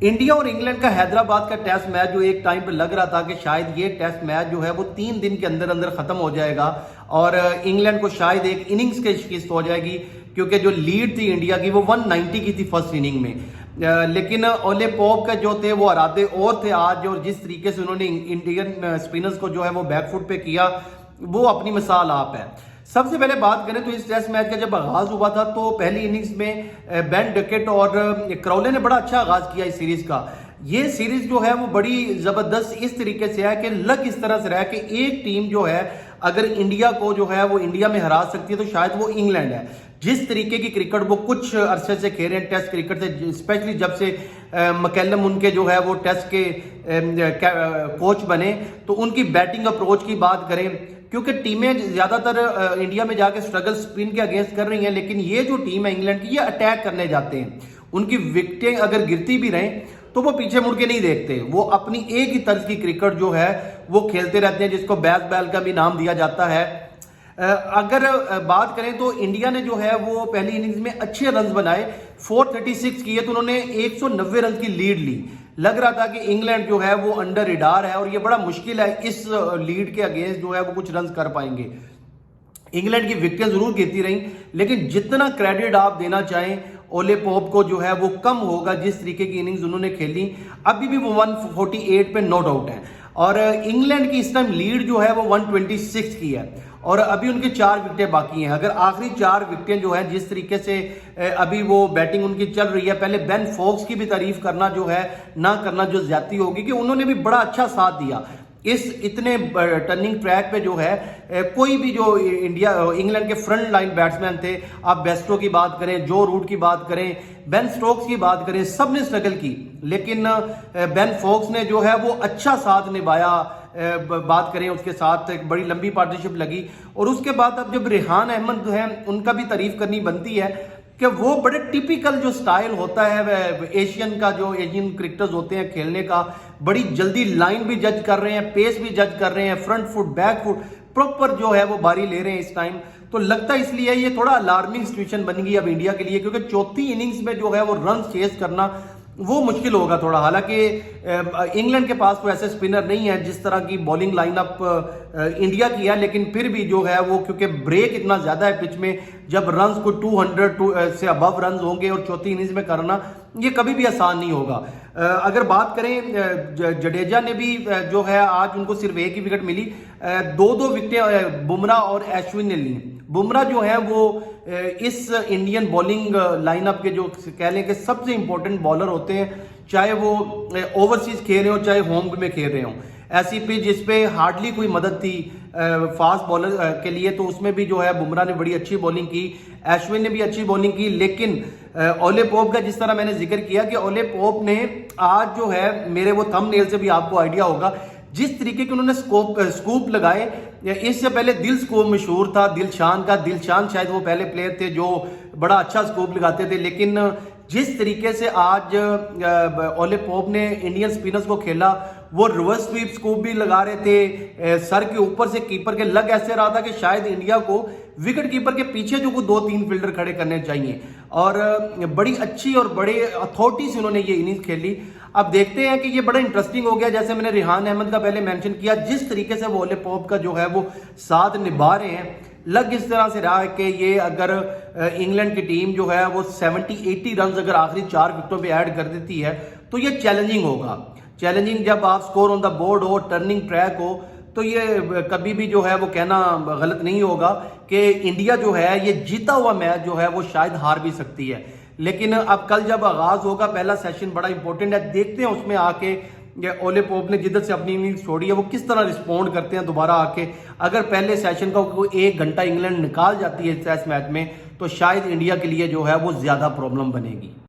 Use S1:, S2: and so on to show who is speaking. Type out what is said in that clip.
S1: India और England का हैदराबाद का टेस्ट मैच जो एक टाइम पे लग रहा था कि शायद ये टेस्ट मैच जो है वो 3 दिन के अंदर अंदर खत्म हो जाएगा और इंग्लैंड को शायद एक इनिंग्स की शिकस्त हो जाएगी, क्योंकि जो लीड थी इंडिया की वो 190 की थी फर्स्ट इनिंग में। लेकिन ओले पॉप का जो थे वो इरादे और थे आज, और जिस तरीके से उन्होंने इंडियन स्पिनर्स को जो है वो बैकफुट पे किया वो अपनी मिसाल आप है। सबसे पहले बात करें तो इस टेस्ट मैच का जब आगाज हुआ था तो पहली इनिंग्स में बेन डकेट और क्राउले ने बड़ा अच्छा आगाज किया इस सीरीज का। ये सीरीज जो है वो बड़ी जबरदस्त इस तरीके से है कि लग इस तरह से रहा है कि एक टीम जो है अगर इंडिया को जो है वो इंडिया में हरा सकती है तो शायद वो इंग्लैंड है। जिस तरीके की क्रिकेट वो कुछ अरसे से खेल रहे हैं टेस्ट क्रिकेट से, स्पेशली जब से मैकलम उनके जो है वो टेस्ट के कोच बने, तो उनकी बैटिंग अप्रोच की बात करें, क्योंकि टीमें ज्यादातर इंडिया में जाके स्ट्रगल स्पिन के अगेंस्ट कर रही हैं, लेकिन ये जो टीम है इंग्लैंड की ये अटैक करने जाते हैं। उनकी विकेटें अगर गिरती भी रहें तो वो पीछे मुड़ के नहीं देखते, वो अपनी एक ही तर्ज की क्रिकेट जो है वो खेलते रहते हैं, जिसको बैस बैल का भी नाम दिया जाता है। अगर बात करें तो इंडिया ने जो है वो पहली इनिंग्स में अच्छे रन बनाए, 436 किए तो उन्होंने 190 रन की लीड ली। लग रहा था कि इंग्लैंड जो है वो अंडर रिडार है और ये बड़ा मुश्किल है इस लीड के अगेंस्ट जो है वो कुछ रन कर पाएंगे। इंग्लैंड की विकेटें जरूर गिरती रहीं, लेकिन जितना क्रेडिट आप देना चाहें ओले पॉप को जो है वो कम होगा। जिस तरीके की इनिंग्स उन्होंने खेली अभी भी वो 148 पे नॉट आउट है, और इंग्लैंड की इस टाइम लीड जो है वो 126 की है और अभी उनकी 4 विकेटें बाकी हैं। अगर आखिरी 4 विकेटें जो है जिस तरीके से अभी वो बैटिंग उनकी चल रही है, पहले बेन फोक्स की भी तारीफ करना जो है ना करना जो ज्यादती होगी, कि उन्होंने भी बड़ा अच्छा साथ दिया इस इतने टर्निंग ट्रैक पे जो है। कोई भी जो इंग्लैंड के फ्रंट लाइन बैट्समैन थे, आप बेस्टो की बात करें, जो रूट की बात करें, बेन स्टोक्स की बात करें, सब ने स्ट्रगल की, लेकिन बेन फोक्स ने जो है वो अच्छा साथ निभाया। बात करें उसके साथ एक बड़ी लंबी पार्टनरशिप लगी, और उसके बाद अब जब रेहान अहमद है उनका भी तारीफ करनी बनती है कि वो बड़े टिपिकल जो स्टाइल होता है एशियन का, जो एशियन क्रिकेटर्स होते हैं खेलने का, बड़ी जल्दी लाइन भी जज कर रहे हैं, पेस भी जज कर रहे हैं, front foot back foot proper जो है वो बारी ले रहे हैं इस टाइम। तो लगता है इसलिए ये थोड़ा अलार्मिंग सिचुएशन बन गई अब इंडिया के लिए, क्योंकि चौथी इनिंग्स में जो है वो रन चेस करना वो मुश्किल होगा थोड़ा। हालांकि इंग्लैंड के पास तो ऐसे स्पिनर नहीं है जिस तरह की बॉलिंग लाइनअप इंडिया की है, लेकिन फिर भी जो है वो क्योंकि ब्रेक इतना ज्यादा है पिच में, जब रन्स को 200 से अबव रन्स होंगे और चौथी इनिंग्स में करना ये कभी भी आसान नहीं होगा। अगर बात करें जडेजा ने भी जो है आज उनको सिर्फ एक ही विकेट मिली, 2-2 विकेटें बुमराह और अश्विन ने ली। बुमराह जो है वो इस इंडियन बॉलिंग लाइनअप के जो कह लें कि सबसे इंपॉर्टेंट बॉलर होते हैं, चाहे वो ओवरसीज खेल रहे हो चाहे होम में खेल रहे हो। ऐसी पिच जिसपे हार्डली कोई मदद थी फास्ट बॉलर के लिए, तो उसमें भी जो है बुमराह ने बड़ी अच्छी बॉलिंग की, अश्विन ने भी अच्छी बॉलिंग की। लेकिन ओले पोप का जिस तरह मैंने जिक्र किया कि ओले पोप ने आज जो है, मेरे वो थंबनेल से भी आपको आइडिया होगा जिस तरीके के उन्होंने स्कूप लगाए। इससे पहले दिल स्कूप मशहूर था दिलशान का, दिलशान शायद वो पहले प्लेयर थे जो बड़ा अच्छा स्कूप लगाते थे, लेकिन जिस तरीके से आज ओले पोप ने इंडियन स्पिनर्स को खेला, वो रिवर्स स्वीप स्कूप भी लगा रहे थे सर के ऊपर से कीपर के, लग ऐसे रहा था कि शायद इंडिया को विकेट कीपर के पीछे जो 2-3 फील्डर खड़े करने चाहिए, और बड़ी अच्छी और बड़े अथॉरिटी से उन्होंने ये इनिंग्स खेली। अब देखते हैं कि ये बड़ा इंटरेस्टिंग हो गया, जैसे मैंने रेहान अहमद का पहले मेंशन किया, जिस तरीके से वो ओले पॉप का जो है वो साथ निभा रहे हैं, लग इस तरह से रहा है कि ये अगर इंग्लैंड की टीम जो है वो 70-80 रन अगर आखिरी 4 विकेटों पे ऐड कर देती है तो ये चैलेंजिंग होगा। चैलेंजिंग जब आप स्कोर ऑन द बोर्ड हो, टर्निंग ट्रैक हो, तो ये कभी भी जो है वो कहना गलत नहीं होगा कि इंडिया जो है ये जीता हुआ मैच जो है वो शायद हार भी सकती है। लेकिन अब कल जब आगाज होगा, पहला सेशन बड़ा इंपॉर्टेंट है, देखते हैं उसमें आके ओले पोप ने जिधर से अपनी इनिंग्स छोड़ी है वो किस तरह रिस्पॉन्ड करते हैं दोबारा आके। अगर पहले सेशन का कोई 1 घंटा इंग्लैंड निकाल जाती है टेस्ट मैच में तो शायद इंडिया के लिए जो है वो ज्यादा प्रॉब्लम बनेगी।